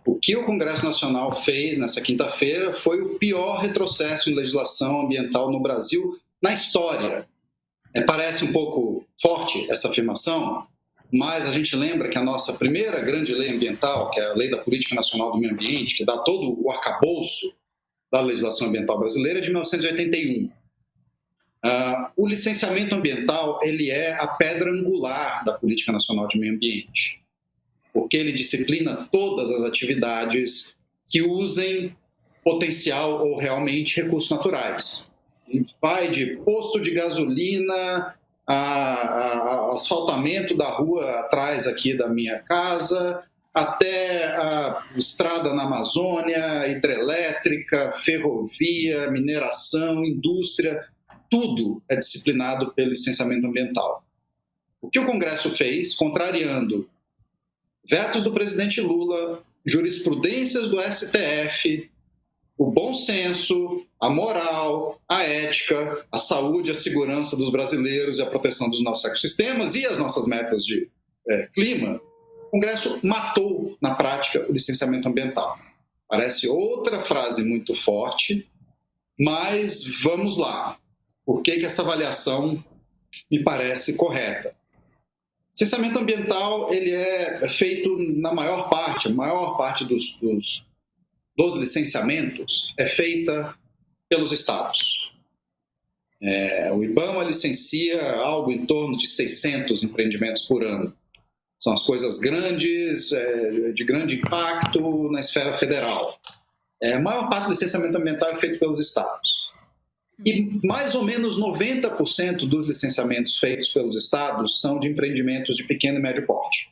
O que o Congresso Nacional fez nessa quinta-feira foi o pior retrocesso em legislação ambiental no Brasil na história. Parece um pouco forte essa afirmação, mas a gente lembra que a nossa primeira grande lei ambiental, que é a Lei da Política Nacional do Meio Ambiente, que dá todo o arcabouço da legislação ambiental brasileira, é de 1981. O licenciamento ambiental ele é a pedra angular da Política Nacional de Meio Ambiente, porque ele disciplina todas as atividades que usem potencial ou realmente recursos naturais. Ele vai de posto de gasolina, a asfaltamento da rua atrás aqui da minha casa, até a estrada na Amazônia, hidrelétrica, ferrovia, mineração, indústria, tudo é disciplinado pelo licenciamento ambiental. O que o Congresso fez, contrariando vetos do presidente Lula, jurisprudências do STF, o bom senso, a moral, a ética, a saúde, a segurança dos brasileiros e a proteção dos nossos ecossistemas e as nossas metas de clima, o Congresso matou, na prática, o licenciamento ambiental. Parece outra frase muito forte, mas vamos lá. Por que essa avaliação me parece correta? O licenciamento ambiental ele é feito na maior parte, a maior parte dos licenciamentos é feita pelos estados. O IBAMA licencia algo em torno de 600 empreendimentos por ano. São as coisas grandes, de grande impacto na esfera federal. A maior parte do licenciamento ambiental é feito pelos estados. E mais ou menos 90% dos licenciamentos feitos pelos estados são de empreendimentos de pequeno e médio porte.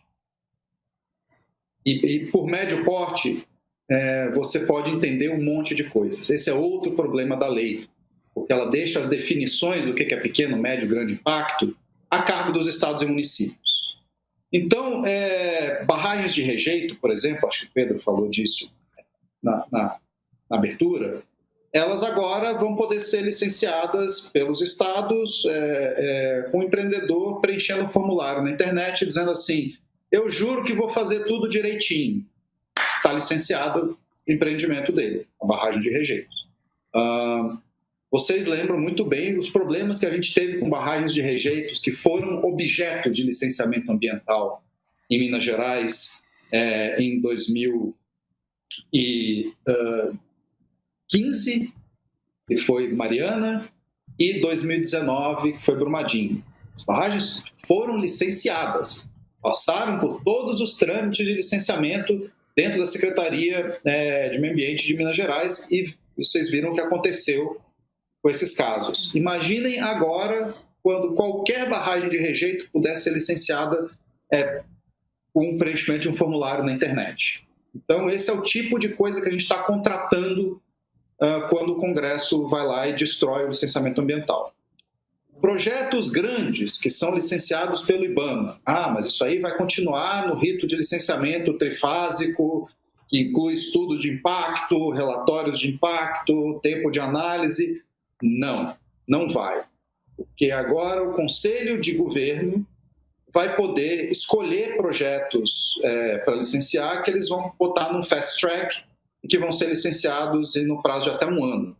E por médio porte, você pode entender um monte de coisas. Esse é outro problema da lei, porque ela deixa as definições do que é pequeno, médio, grande impacto a cargo dos estados e municípios. Então, barragens de rejeito, por exemplo, acho que o Pedro falou disso na abertura, elas agora vão poder ser licenciadas pelos estados com o empreendedor preenchendo um formulário na internet dizendo assim, eu juro que vou fazer tudo direitinho. Está licenciado o empreendimento dele, a barragem de rejeitos. Vocês lembram muito bem os problemas que a gente teve com barragens de rejeitos que foram objeto de licenciamento ambiental em Minas Gerais em 2015, que foi Mariana, e 2019, que foi Brumadinho. As barragens foram licenciadas, passaram por todos os trâmites de licenciamento dentro da Secretaria de Meio Ambiente de Minas Gerais e vocês viram o que aconteceu com esses casos. Imaginem agora quando qualquer barragem de rejeito pudesse ser licenciada com o preenchimento de um formulário na internet. Então, esse é o tipo de coisa que a gente está contratando quando o Congresso vai lá e destrói o licenciamento ambiental. Projetos grandes que são licenciados pelo IBAMA. Mas isso aí vai continuar no rito de licenciamento trifásico, que inclui estudos de impacto, relatórios de impacto, tempo de análise. Não, não vai. Porque agora o Conselho de Governo vai poder escolher projetos para licenciar que eles vão botar num fast track e que vão ser licenciados no prazo de até um ano.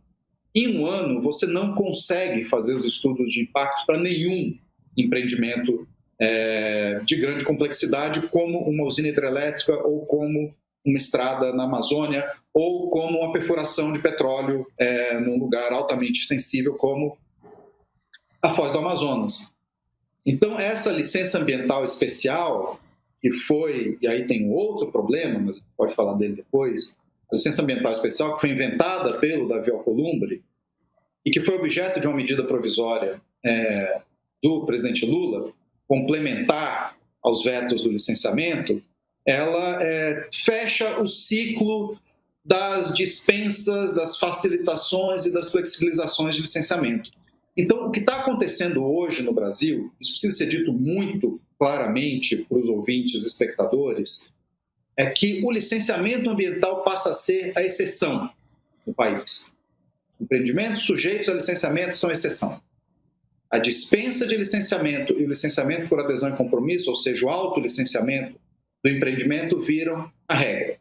Em um ano, você não consegue fazer os estudos de impacto para nenhum empreendimento de grande complexidade, como uma usina hidrelétrica ou como uma estrada na Amazônia ou como uma perfuração de petróleo num lugar altamente sensível como a Foz do Amazonas. Então, essa licença ambiental especial, que foi, e aí tem um outro problema, mas pode falar dele depois, a licença ambiental especial que foi inventada pelo Davi Alcolumbre e que foi objeto de uma medida provisória do presidente Lula, complementar aos vetos do licenciamento, ela fecha o ciclo das dispensas, das facilitações e das flexibilizações de licenciamento. Então, o que está acontecendo hoje no Brasil, isso precisa ser dito muito claramente para os ouvintes e espectadores, é que o licenciamento ambiental passa a ser a exceção no país. Empreendimentos sujeitos a licenciamento são exceção. A dispensa de licenciamento e o licenciamento por adesão e compromisso, ou seja, o autolicenciamento do empreendimento, viram a regra.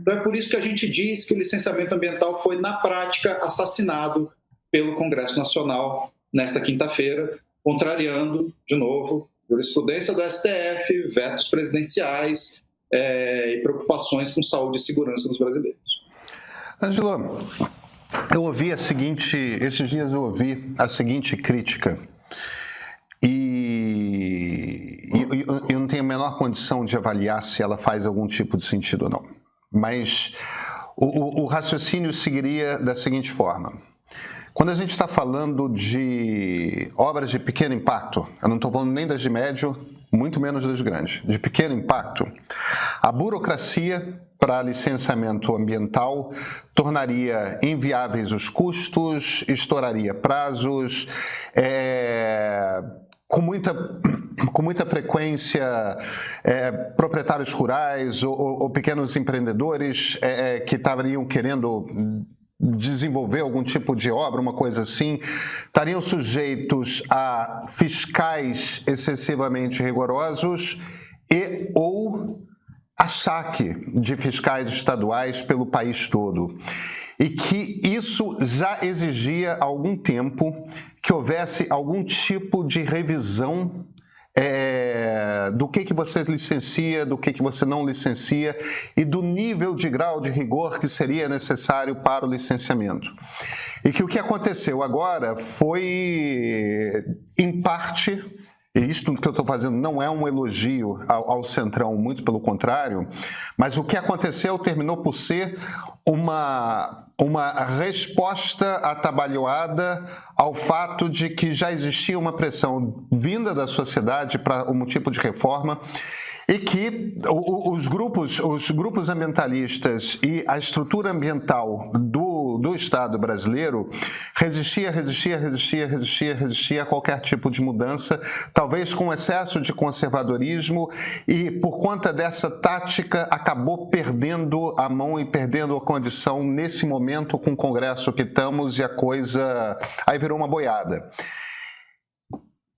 Então é por isso que a gente diz que o licenciamento ambiental foi, na prática, assassinado pelo Congresso Nacional nesta quinta-feira, contrariando, de novo, jurisprudência do STF, vetos presidenciais e preocupações com saúde e segurança dos brasileiros. Ângelo, esses dias eu ouvi a seguinte crítica e eu não tenho a menor condição de avaliar se ela faz algum tipo de sentido ou não. Mas o raciocínio seguiria da seguinte forma. Quando a gente está falando de obras de pequeno impacto, eu não estou falando nem das de médio, muito menos das grandes, de pequeno impacto, a burocracia para licenciamento ambiental tornaria inviáveis os custos, estouraria prazos, com muita frequência, proprietários rurais ou pequenos empreendedores que estariam querendo desenvolver algum tipo de obra, uma coisa assim, estariam sujeitos a fiscais excessivamente rigorosos ou a saque de fiscais estaduais pelo país todo. E que isso já exigia há algum tempo que houvesse algum tipo de revisão do que você licencia, do que você não licencia e do nível de grau de rigor que seria necessário para o licenciamento. E que o que aconteceu agora foi, em parte, e isto que eu estou fazendo não é um elogio ao Centrão, muito pelo contrário, mas o que aconteceu terminou por ser uma resposta atabalhoada ao fato de que já existia uma pressão vinda da sociedade para um tipo de reforma e que os grupos ambientalistas e a estrutura ambiental do Estado brasileiro resistia a qualquer tipo de mudança, talvez com excesso de conservadorismo, e por conta dessa tática acabou perdendo a mão e perdendo a condição nesse momento com o Congresso que estamos, e a coisa aí virou uma boiada.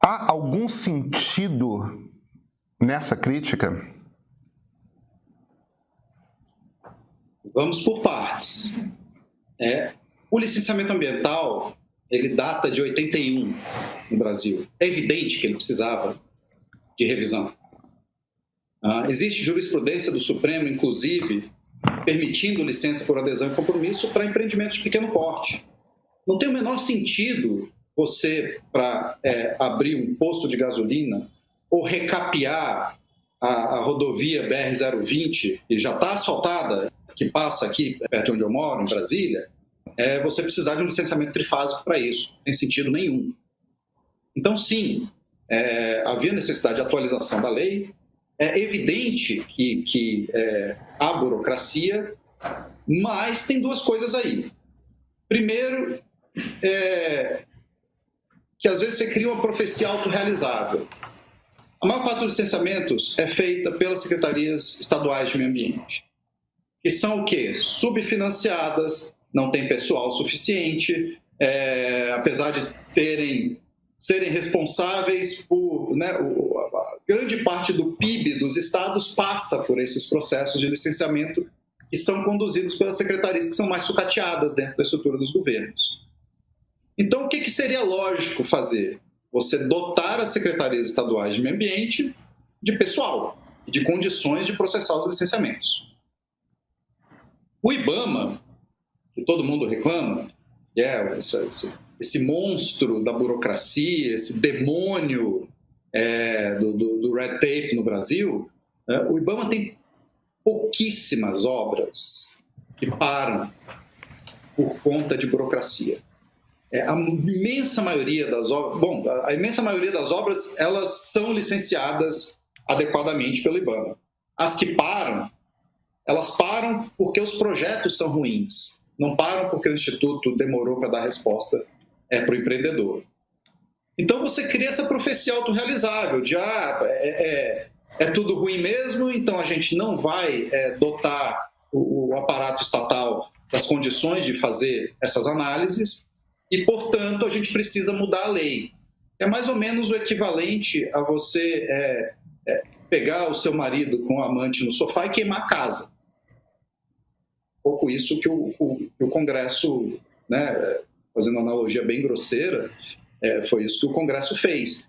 Há algum sentido nessa crítica? Vamos por partes. O licenciamento ambiental, ele data de 81 no Brasil. É evidente que ele precisava de revisão. Existe jurisprudência do Supremo, inclusive, permitindo licença por adesão e compromisso para empreendimentos de pequeno porte. Não tem o menor sentido você, para abrir um posto de gasolina ou recapear a rodovia BR-020, que já está asfaltada, que passa aqui perto de onde eu moro, em Brasília, você precisar de um licenciamento trifásico para isso. Não tem sentido nenhum. Então, sim, havia necessidade de atualização da lei. É evidente que há burocracia, mas tem duas coisas aí. Primeiro, que às vezes você cria uma profecia autorrealizável. A maior parte dos licenciamentos é feita pelas secretarias estaduais de meio ambiente, que são o quê? Subfinanciadas, não tem pessoal suficiente, apesar de serem responsáveis por... a grande parte do PIB dos estados passa por esses processos de licenciamento que são conduzidos pelas secretarias que são mais sucateadas dentro da estrutura dos governos. Então, o que seria lógico fazer? Você dotar as secretarias estaduais de meio ambiente de pessoal e de condições de processar os licenciamentos. O IBAMA, que todo mundo reclama, esse monstro da burocracia, esse demônio do red tape no Brasil, o IBAMA tem pouquíssimas obras que param por conta de burocracia. A imensa maioria das obras, elas são licenciadas adequadamente pelo IBAMA. As que param, elas param porque os projetos são ruins. Não param porque o Instituto demorou para dar resposta para o empreendedor. Então você cria essa profecia autorrealizável de é tudo ruim mesmo, então a gente não vai dotar o aparato estatal das condições de fazer essas análises e, portanto, a gente precisa mudar a lei. É mais ou menos o equivalente a você pegar o seu marido com o amante no sofá e queimar a casa. pouco isso que o Congresso, né, fazendo uma analogia bem grosseira, foi isso que o Congresso fez.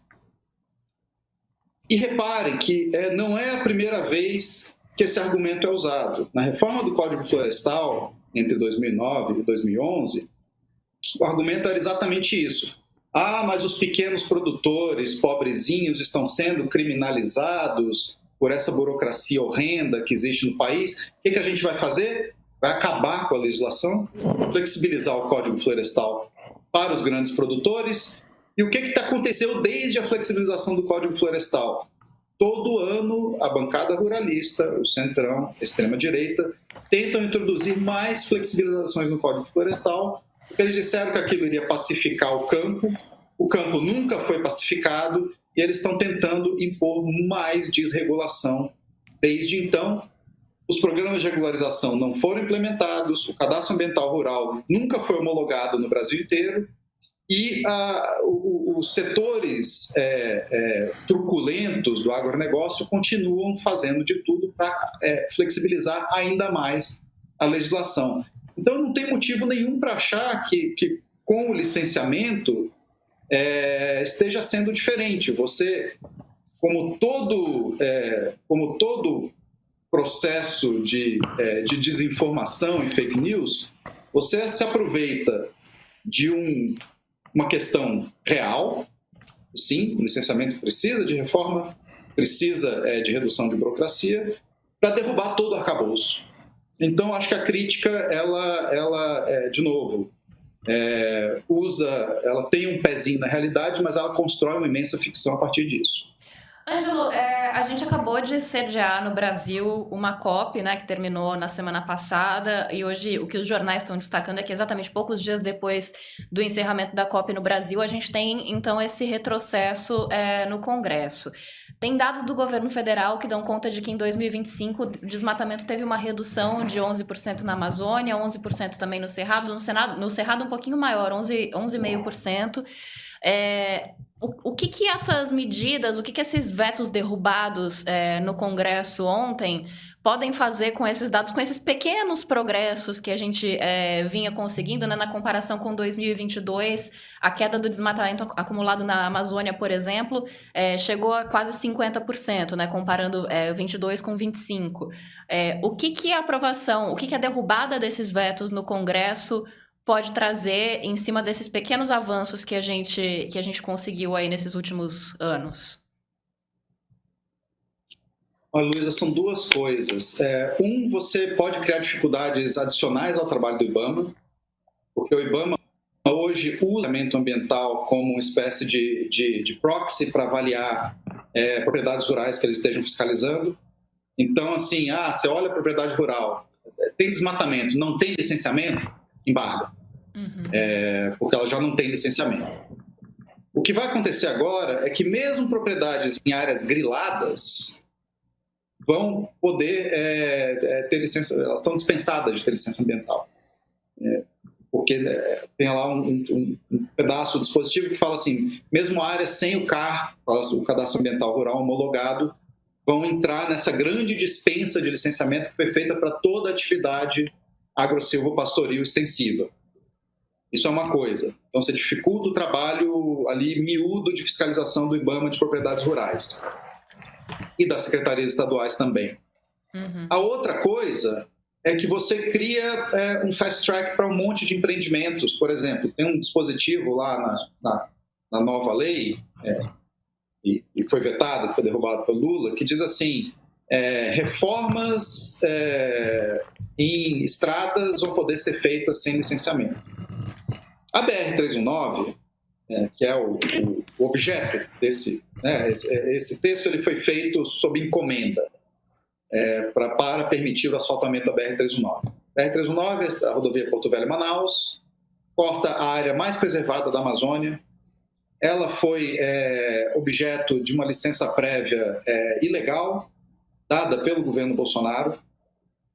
E reparem que não é a primeira vez que esse argumento é usado. Na reforma do Código Florestal, entre 2009 e 2011, o argumento era exatamente isso. Mas os pequenos produtores, pobrezinhos, estão sendo criminalizados por essa burocracia horrenda que existe no país. O que a gente vai fazer? Vai acabar com a legislação, flexibilizar o Código Florestal para os grandes produtores. E o que aconteceu desde a flexibilização do Código Florestal? Todo ano, a bancada ruralista, o centrão, a extrema-direita, tentam introduzir mais flexibilizações no Código Florestal, porque eles disseram que aquilo iria pacificar o campo nunca foi pacificado, e eles estão tentando impor mais desregulação. Desde então, os programas de regularização não foram implementados, o cadastro ambiental rural nunca foi homologado no Brasil inteiro, e os setores truculentos do agronegócio continuam fazendo de tudo para flexibilizar ainda mais a legislação. Então, não tem motivo nenhum para achar que com o licenciamento esteja sendo diferente. Você, como todo processo de desinformação e fake news, você se aproveita de uma questão real. Sim, o licenciamento precisa de reforma, precisa de redução de burocracia, para derrubar todo o arcabouço. Então, acho que a crítica, ela de novo, ela tem um pezinho na realidade, mas ela constrói uma imensa ficção a partir disso. Ângelo, a gente acabou de sediar no Brasil uma COP, né, que terminou na semana passada, e hoje o que os jornais estão destacando é que exatamente poucos dias depois do encerramento da COP no Brasil, a gente tem, então, esse retrocesso no Congresso. Tem dados do governo federal que dão conta de que em 2025 o desmatamento teve uma redução de 11% na Amazônia, 11% também no Cerrado, no Cerrado um pouquinho maior, 11,5%. O que essas medidas, o que esses vetos derrubados no Congresso ontem podem fazer com esses dados, com esses pequenos progressos que a gente vinha conseguindo, né, na comparação com 2022, a queda do desmatamento acumulado na Amazônia, por exemplo, chegou a quase 50%, né, comparando 22 com 25. O que a aprovação, o que a derrubada desses vetos no Congresso pode trazer em cima desses pequenos avanços que a gente conseguiu aí nesses últimos anos? Olha, Luísa, são duas coisas. Você pode criar dificuldades adicionais ao trabalho do IBAMA, porque o IBAMA hoje usa o licenciamento ambiental como uma espécie de proxy para avaliar propriedades rurais que eles estejam fiscalizando. Então, assim, você olha a propriedade rural, tem desmatamento, não tem licenciamento, embarga, porque ela já não tem licenciamento. O que vai acontecer agora é que mesmo propriedades em áreas griladas vão poder ter licença, elas estão dispensadas de ter licença ambiental. Porque tem lá um pedaço do dispositivo que fala assim, mesmo áreas sem o CAR, o Cadastro Ambiental Rural homologado, vão entrar nessa grande dispensa de licenciamento que foi feita para toda atividade agro-silvo-pastoril extensiva. Isso é uma coisa. Então, você dificulta o trabalho ali miúdo de fiscalização do IBAMA de propriedades rurais. E das secretarias estaduais também. A outra coisa é que você cria um fast track para um monte de empreendimentos. Por exemplo, tem um dispositivo lá na nova lei, e foi vetado, que foi derrubado pelo Lula, que diz assim, reformas em estradas vão poder ser feitas sem licenciamento. A BR-319, que é o objeto desse, esse texto, ele foi feito sob encomenda para permitir o asfaltamento da BR-319. A BR-319 é a rodovia Porto Velho-Manaus, corta a área mais preservada da Amazônia. Ela foi objeto de uma licença prévia ilegal, dada pelo governo Bolsonaro,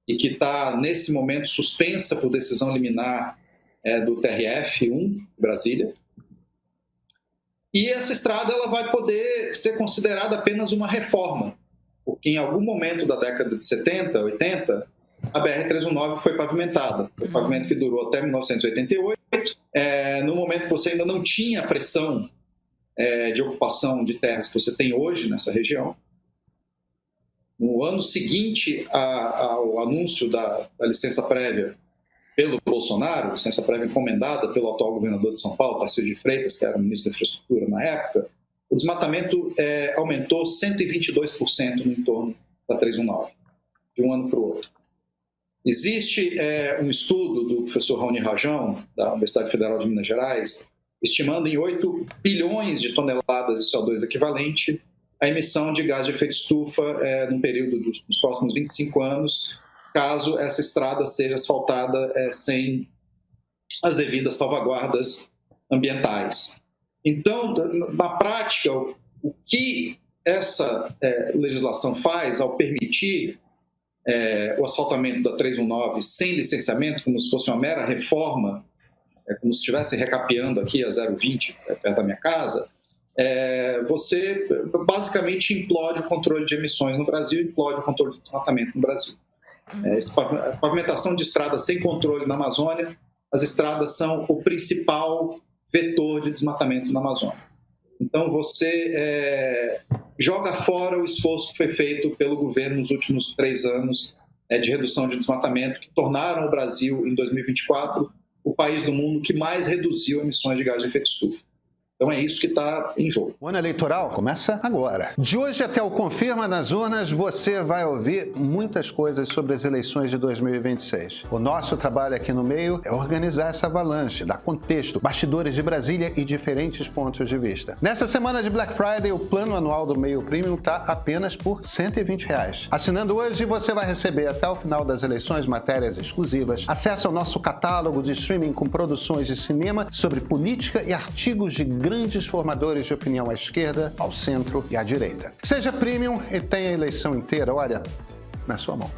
e que está, nesse momento, suspensa por decisão liminar do TRF-1, Brasília. E essa estrada ela vai poder ser considerada apenas uma reforma, porque em algum momento da década de 70, 80, a BR-319 foi pavimentada. Foi um pavimento que durou até 1988. No momento que você ainda não tinha a pressão de ocupação de terras que você tem hoje nessa região. No ano seguinte ao anúncio da licença prévia pelo Bolsonaro, licença prévia encomendada pelo atual governador de São Paulo, Tarcísio de Freitas, que era ministro da Infraestrutura na época, o desmatamento aumentou 122% no entorno da 319, de um ano para o outro. Existe um estudo do professor Raoni Rajão, da Universidade Federal de Minas Gerais, estimando em 8 bilhões de toneladas de CO2 equivalente a emissão de gás de efeito estufa no período dos próximos 25 anos, caso essa estrada seja asfaltada sem as devidas salvaguardas ambientais. Então, na prática, o que essa legislação faz ao permitir o asfaltamento da 319 sem licenciamento, como se fosse uma mera reforma, como se estivesse recapeando aqui a 020 perto da minha casa, você basicamente implode o controle de emissões no Brasil, implode o controle de desmatamento no Brasil. A pavimentação de estradas sem controle na Amazônia, as estradas são o principal vetor de desmatamento na Amazônia. Então você joga fora o esforço que foi feito pelo governo nos últimos 3 anos de redução de desmatamento, que tornaram o Brasil, em 2024, o país do mundo que mais reduziu emissões de gás de efeito estufa. Então é isso que está em jogo. O ano eleitoral começa agora. De hoje até o Confirma nas Urnas, você vai ouvir muitas coisas sobre as eleições de 2026. O nosso trabalho aqui no meio é organizar essa avalanche, dar contexto, bastidores de Brasília e diferentes pontos de vista. Nessa semana de Black Friday, o plano anual do Meio Premium está apenas por R$ 120. Assinando hoje, você vai receber até o final das eleições matérias exclusivas, acesso ao nosso catálogo de streaming com produções de cinema sobre política e artigos de grandes formadores de opinião à esquerda, ao centro e à direita. Seja Premium e tenha a eleição inteira, olha, na sua mão.